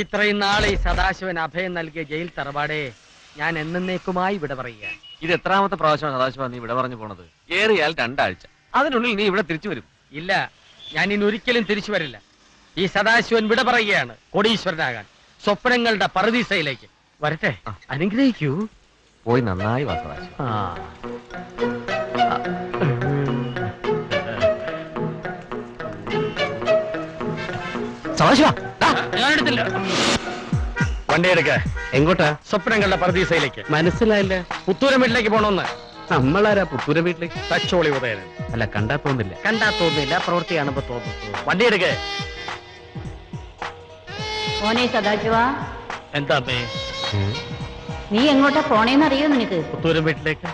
ഇത്രയും നാളെ ഈ സദാശിവൻ അഭയം നൽകിയ ജയിൽ തറവാടേ ഞാൻ എന്നേക്കുമായി ഇവിടെ പറയുക. ഇത് എത്രാമത്തെ പ്രാവശ്യമാണ് സദാശിവ നീ ഇവിടെ പറഞ്ഞു പോണത്? ഏറിയാൽ 2 ആഴ്ച, അതിനുള്ളിൽ നീ ഇവിടെ തിരിച്ചു വരും. ഇല്ല, ഞാൻ ഇനി ഒരിക്കലും തിരിച്ചു വരില്ല. ഈ സദാശിവൻ വിട പറയുകയാണ് കോടീശ്വരനാകാൻ, സ്വപ്നങ്ങളുടെ പറുദീസയിലേക്ക്. വരട്ടെ, അനുഗ്രഹിക്കൂ. പോയി നന്നായി വാ സദാശിവ. സദാശിവ, ഞാൻ എടുത്തില്ല. വണ്ടി എടുക്ക. എങ്ങോട്ടാ? സ്വപ്നങ്ങളുടെ പറുദീസയിലേക്ക്. മനസ്സിലായില്ല. പുത്തൂരം വീട്ടിലേക്ക് പോണോന്ന്. നമ്മളാരാ പുത്തൂരം വീട്ടിലേക്ക്? തച്ചോളി ഉദയനൻ. അല്ല, കണ്ടാ തോന്നില്ല. കണ്ടാ തോന്നില്ല, പ്രവൃത്തി കാണുമ്പോ തോന്നുന്നു. വണ്ടി എടുക്ക. മോനെ സദാശിവ, എന്താ അമ്മേ? നീ എങ്ങോട്ടാ പോണേന്നറിയോ നിനക്ക്? പുത്തൂരം വീട്ടിലേക്ക്.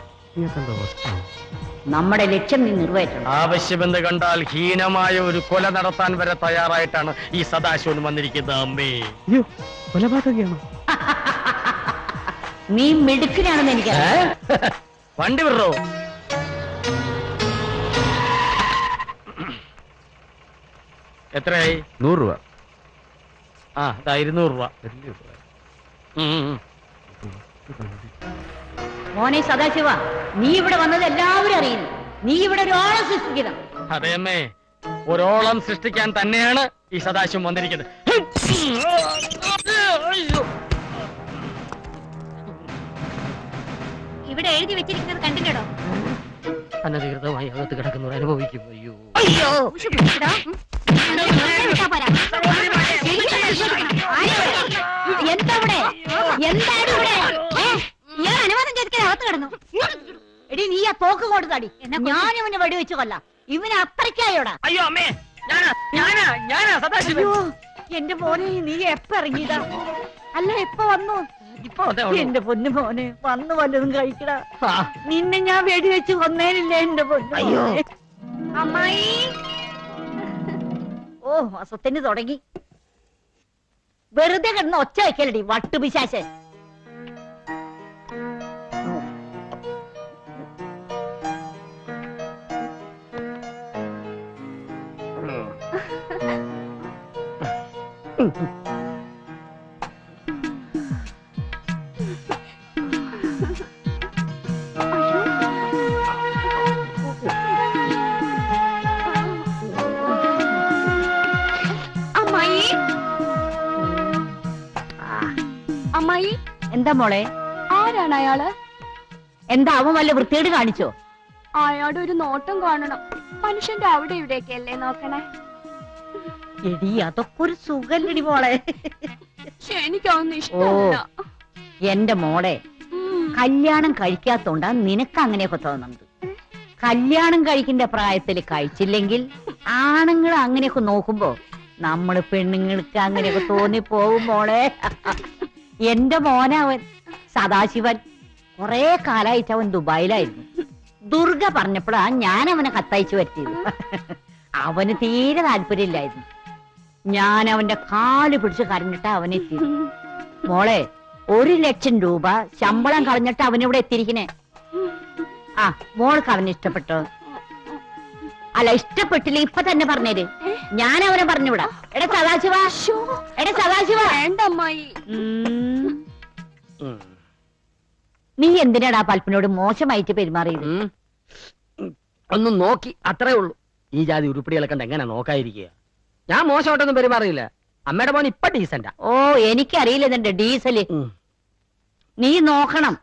നമ്മുടെ ലക്ഷ്യം നീ നിറവേറ്റണം. ആവശ്യമെന്ന് കണ്ടാൽ ഹീനമായ ഒരു കൊല നടത്താൻ വരെ തയ്യാറായിട്ടാണ് ഈ സദാശിവൻ വന്നിരിക്കുന്നത്. അമ്മേ, കൊലപാതകയാണോ? നീ മിടുക്കനാണെന്ന് എനിക്കറിയാം. വണ്ടി വിടറോ? എത്രയായി? 100 രൂപ. ആ, 200 രൂപ. മോനെ സദാശിവ, നീ ഇവിടെ വന്നത് എല്ലാവരും അറിയുന്നു. നീ ഇവിടെ ഒരു ഓളം സൃഷ്ടിക്കണം. അതെ അമ്മേ, ഒരോളം സൃഷ്ടിക്കാൻ തന്നെയാണ് ഈ സദാശിവം വന്നിരിക്കുന്നത്. ഇവിടെ എഴുതി വെച്ചിരിക്കുന്നത് കണ്ടിട്ടോ? അനധികൃതമായി അകത്ത് കിടക്കുന്നവർ അനുഭവിക്കും. അയ്യോ എന്താ ഇവിടെ? എന്താണ് ഇവിടെ? അനുവാദം ചോദിക്കാൻ അകത്ത് കിടന്നു. എടി, നീ ആ തോക്ക് കൊടുത്താടി. ഞാൻ ഇവനെ വെടിവെച്ച് കൊല്ലാം. ഇവന് അത്രയ്ക്കായോടാ. അയ്യോ അമ്മേ, ഞാനാ സദാശിവൻ. അയ്യോ, എന്റെ മോനെ, നീ എപ്പ ഇറങ്ങിയതാ? അല്ല, എപ്പ വന്നു? ഇപ്പൊ എന്റെ പൊന്നു മോനെ, വന്ന് വല്ലതും കഴിക്കടാ. നിന്നെ ഞാൻ വെടിവെച്ച് കൊന്നേനില്ലേ എന്റെ പൊന്നു? അയ്യോ അമ്മായി. ഓ, അസത്തിന് തുടങ്ങി. വെറുതെ കിടന്ന് ഒച്ച വയ്ക്കലടി വട്ടുപിശാശെ. അമ്മായി, എന്താ മോളെ? ആരാണ് അയാള്? എന്താ അവൻ വല്ല വൃത്തിയോട് കാണിച്ചോ? അയാളുടെ ഒരു നോട്ടം കാണണം. മനുഷ്യന്റെ അവിടെ ഇവിടെയൊക്കെ അല്ലേ നോക്കണേ? എടി, അതൊക്കെ ഒരു സുഖല്ലടി മോളെ. എനിക്കൊന്നും ഇഷ്ടമല്ല. എന്റെ മോളെ, കല്യാണം കഴിക്കാത്തോണ്ടാ നിനക്ക് അങ്ങനെയൊക്കെ തോന്നുന്നത്. കല്യാണം കഴിക്കേണ്ട പ്രായത്തിൽ കഴിച്ചില്ലെങ്കിൽ ആണുങ്ങൾ അങ്ങനെയൊക്കെ നോക്കുമ്പോ നമ്മള് പെണ്ണുങ്ങൾക്ക് അങ്ങനെയൊക്കെ തോന്നിപ്പോവും മോളെ. എന്റെ മോനവൻ സദാശിവൻ കൊറേ കാലായിട്ട് അവൻ ദുബായിലായിരുന്നു. ദുർഗ പറഞ്ഞപ്പോഴാ ഞാൻ അവനെ കത്തയച്ചു വരുത്തിയത്. അവന് തീരെ താല്പര്യമില്ലായിരുന്നു. ഞാൻ അവന്റെ കാല് പിടിച്ച് കരഞ്ഞിട്ടാ അവനെത്തിയത്. മോളെ, 1,00,000 രൂപ ശമ്പളം കളഞ്ഞിട്ട് അവനിവിടെ എത്തിയിരിക്കണേ. ആ, മോൾക്ക് അവന് ഇഷ്ടപ്പെട്ടോ? അല്ല, ഇഷ്ടപ്പെട്ടില്ല ഇപ്പൊ തന്നെ പറഞ്ഞേര്. ഞാൻ അവനെ പറഞ്ഞുവിടാ. എടാ സദാശിവ, എടാ സദാശിവ. വേണ്ട അമ്മായി. നീ എന്തിനാടാ പൽപ്പിനോട് മോശമായിട്ട് പെരുമാറിയത്? ഒന്ന് നോക്കി, അത്രേ ഉള്ളൂ. ഈ ജാതി ഉരുപ്പടികളെ കണ്ട് എങ്ങനെ നോക്കാതിരിക്കുക? ഞാൻ മോശമായിട്ടൊന്നും പെരുമാറിയില്ല. അമ്മയുടെ മോൻ ഇപ്പൊ ഡീസന്റാ. ഓ, എനിക്കറിയില്ല നിന്റെ ഡീസല്. നീ നോക്കണം,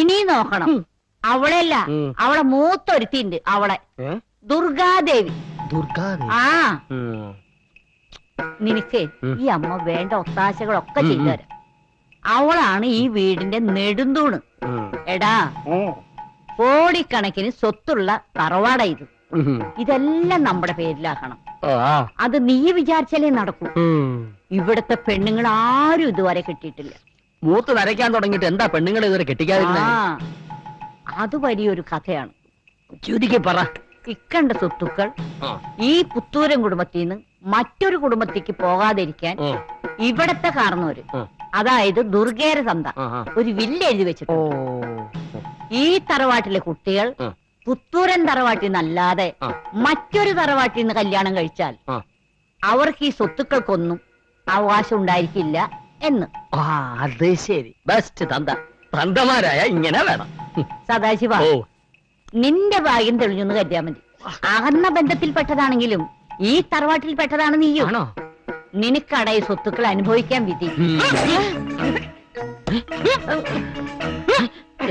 ഇനി നോക്കണം. അവളെയല്ല, അവളെ മൂത്തൊരുത്തിണ്ട്. അവളെ ദുർഗാദേവി. ആ, നിനക്ക് ഈ അമ്മ വേണ്ട ഒത്താശകളൊക്കെ ചെയ്തുതരാം. അവളാണ് ഈ വീടിന്റെ നെടുന്തൂണ്. എടാ, കോടിക്കണക്കിന് സ്വത്തുള്ള തറവാട ഇത്. ഇതെല്ലാം നമ്മുടെ പേരിലാക്കണം. അത് നീ വിചാരിച്ചാലേ നടക്കൂ. ഇവിടത്തെ പെണ്ണുങ്ങൾ ആരും ഇതുവരെ കിട്ടിയിട്ടില്ല. മൂത്ത് നരയ്ക്കാൻ തുടങ്ങിയിട്ട് എന്താ പെണ്ണുങ്ങൾ ഇതുവരെ കെട്ടിക്കാതിരുന്നേ? അത് വലിയൊരു കഥയാണ്. ചുരുക്കി പറ. ഇക്കണ്ട സ്വത്തുക്കൾ ഈ പുത്തൂരൻ കുടുംബത്തിൽ നിന്ന് മറ്റൊരു കുടുംബത്തേക്ക് പോകാതിരിക്കാൻ ഇവിടത്തെ കാരണവര്, അതായത് ദുർഗേര തന്ത, ഒരു വില്ല് എഴുതി വെച്ചിട്ടുണ്ട്. ഈ തറവാട്ടിലെ കുട്ടികൾ പുത്തൂരൻ തറവാട്ടിൽ നിന്നല്ലാതെ മറ്റൊരു തറവാട്ടിൽ നിന്ന് കല്യാണം കഴിച്ചാൽ അവർക്ക് ഈ സ്വത്തുക്കൾക്കൊന്നും അവകാശം ഉണ്ടായിരിക്കില്ല എന്ന്. ആ അത് ശരി, ബെസ്റ്റ് തന്ത. തന്തമാരായ ഇങ്ങനെ വേണം. സദാശിവ, ഓ നിന്റെ ഭാഗ്യം തെളിഞ്ഞൊന്ന് കരുതിയാ മതി. അകന്ന ബന്ധത്തിൽപ്പെട്ടതാണെങ്കിലും ഈ തറവാട്ടിൽപ്പെട്ടതാണ് നീയും. ആണോ? നിനക്കടയി സ്വത്തുക്കൾ അനുഭവിക്കാൻ വിധി.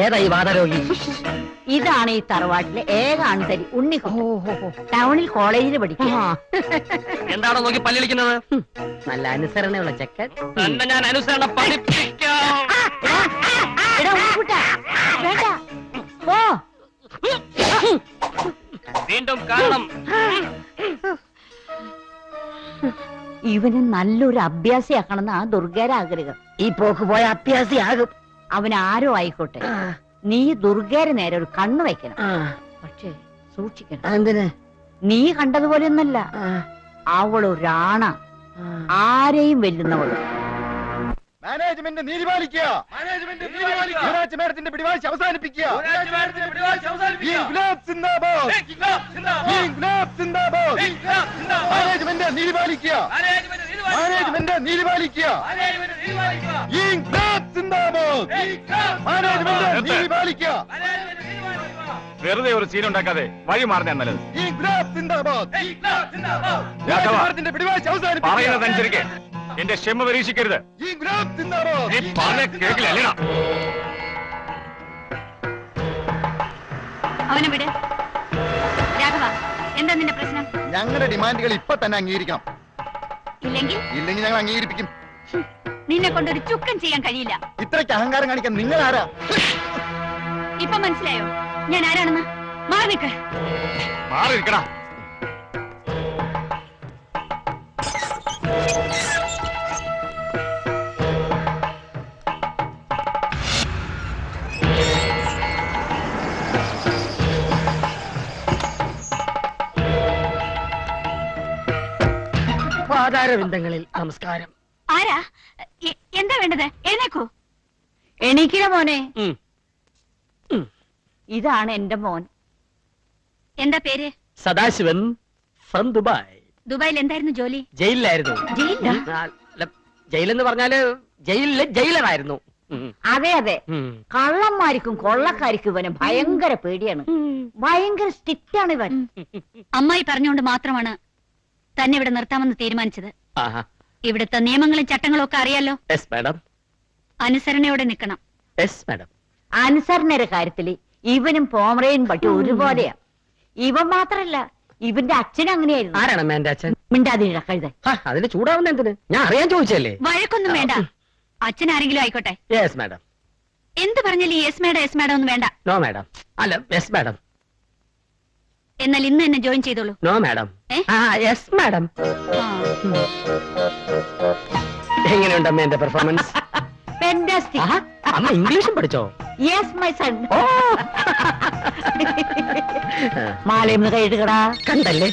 ഏതാ ഈ വാദരോഗി? ഇതാണ് ഈ തറവാട്ടിലെ ഏക ആൺതരി ഉണ്ണിക്കുട്ടൻ. ടൗണിൽ കോളേജിൽ പഠിക്കും. എന്താണോ നോക്കി പല്ലിളിക്കുന്നത്? നല്ല അനുസരണയുള്ള ചെക്കൻ. തന്നെ ഞാൻ അനുസരണ പഠിപ്പിക്കാം. എടാ ഉണ്ണിക്കുട്ടാ, വേണ്ട, പോ. വീണ്ടും കാണണം. ഇവന് നല്ലൊരു അഭ്യാസിയാക്കണമെന്ന് ആ ദുർഗയുടെ ആഗ്രഹം. ഈ പോക്ക് പോയ അത്യാസിയാകും. അവൻ ആരോ ആയിക്കോട്ടെ, നീ ദുർഗയുടെ നേരെ ഒരു കണ്ണു വെക്കണം. പക്ഷേ സൂക്ഷിക്കണം. എന്തിന്? നീ കണ്ടതുപോലെയൊന്നല്ല, അവളൊരാണ, ആരെയും വെല്ലുന്നവള്. മാനേജ്മെന്റ് നീതി പാലിക്കുക. യുവരാജ് മേഡത്തിന്റെ പിടിവാശി അവസാനിപ്പിക്കുക. ഇൻക്ലാബ് സിന്ദാബാദ്. ഇൻക്ലാബ് സിന്ദാബാദ്. മാനേജ്മെന്റ് നീതി പാലിക്കുക. മാനേജ്മെന്റ് നീതി പാലിക്കുക. ഇൻക്ലാബ് സിന്ദാബാദ്. മാനേജ്മെന്റ് നീതി പാലിക്കുക. വെറുതെ ഒരു സീൻ ഉണ്ടാക്കാതെ വഴി മാറുന്ന നല്ലത്. ഇൻക്ലാബ് സിന്ദാബാദ്. യുവരാജ് മേഡത്തിന്റെ പിടിവാശി അവസാനിപ്പിക്കുക. പറയുന്നതനുസരിക്ക് എന്റെ ക്ഷമ പരീക്ഷിക്കരുത്. ഇൻക്ലാബ് സിന്ദാബാദ്. നീ പറഞ്ഞ കേൾക്കില്ല. അവനെ വിട്. രാഘവ, എന്താ നിന്റെ പ്രശ്നം? ഞങ്ങളുടെ ഡിമാൻഡുകൾ ഇപ്പൊ തന്നെ അംഗീകരിക്കണം. ഇല്ലെങ്കിൽ ഇല്ലെങ്കിൽ ഞങ്ങൾ അംഗീകരിപ്പിക്കും. നിന്നെ കൊണ്ടൊരു ചുക്കം ചെയ്യാൻ കഴിയില്ല. ഇത്രയ്ക്ക് അഹങ്കാരം കാണിക്കാൻ നിങ്ങൾ ആരാ? ഇപ്പൊ മനസ്സിലായോ ഞാൻ ആരാണെന്ന്? മാറി നിൽക്ക്. മാറിയിരിക്കടാ. പാതാരവിന്ദങ്ങളിൽ നമസ്കാരം. ആരാ? എന്താ വേണ്ടത്? എഴുന്നേക്കൂ. എണീക്കില്ല മോനെ. ഉം. ഇതാണ് എന്റെ മോൻ. എന്താ പേര്? Sadasivan from Dubai. ദുബായിൽ എന്തായിരുന്നു ജോലി? ജയിലിലായിരുന്നു. ജയിലിലാ? ജയിലെന്ന് പറഞ്ഞാല് ജയിലിലെ ജയിലറായിരുന്നു. അതെ അതെ, കള്ളന്മാർക്കും കൊള്ളക്കാർക്കും ഇവന് ഭയങ്കര പേടിയാണ്. ഭയങ്കര സ്ട്രിക്റ്റ് ആണ് ഇവൻ. അമ്മായി പറഞ്ഞുകൊണ്ട് മാത്രമാണ് തന്നെ ഇവിടെ നിർത്താമെന്ന് തീരുമാനിച്ചത്. ആഹാ. ഇവിടുത്തെ നിയമങ്ങളും ചട്ടങ്ങളും ഒക്കെ അറിയാലോ. Yes madam. അനുസരണയോടെ നിൽക്കണം. Yes madam. അനുസരണയുടെ കാര്യത്തില് ഇവനും പോമറയും പട്ടി ഒരുപോലെയാ. ഇവൻ മാത്രല്ല, ഇവന്റെ അച്ഛൻ അങ്ങനെയായിരുന്നു. ആരാണ് എന്റെ അച്ഛൻ? മിണ്ടാതിരിട കഴുത. അതിന് ചൂടാവുന്ന എന്തിന്? ഞാൻ അറിയാൻ ചോദിച്ചല്ലേ. വഴക്കൊന്നും വേണ്ട. അച്ഛൻ ആരെങ്കിലും ആയിക്കോട്ടെ. Yes madam. എന്ത് പറഞ്ഞാലും യെസ് മാഡം ഒന്നും വേണ്ട. No madam. അല്ല യെസ് മാഡം. എന്നാൽ ഇന്ന് തന്നെ ജോയിൻ ചെയ്തോളൂ. No madam. ഏ? Yes madam. ആ. എങ്ങനെയുണ്ട് അമ്മ എന്റെ പെർഫോമൻസ്? ഫാന്റാസ്റ്റിക്. അമ്മ ഇംഗ്ലീഷും പഠിച്ചോ? Yes my son. മാലയും കൈയിടുകടാ. കണ്ടല്ലേ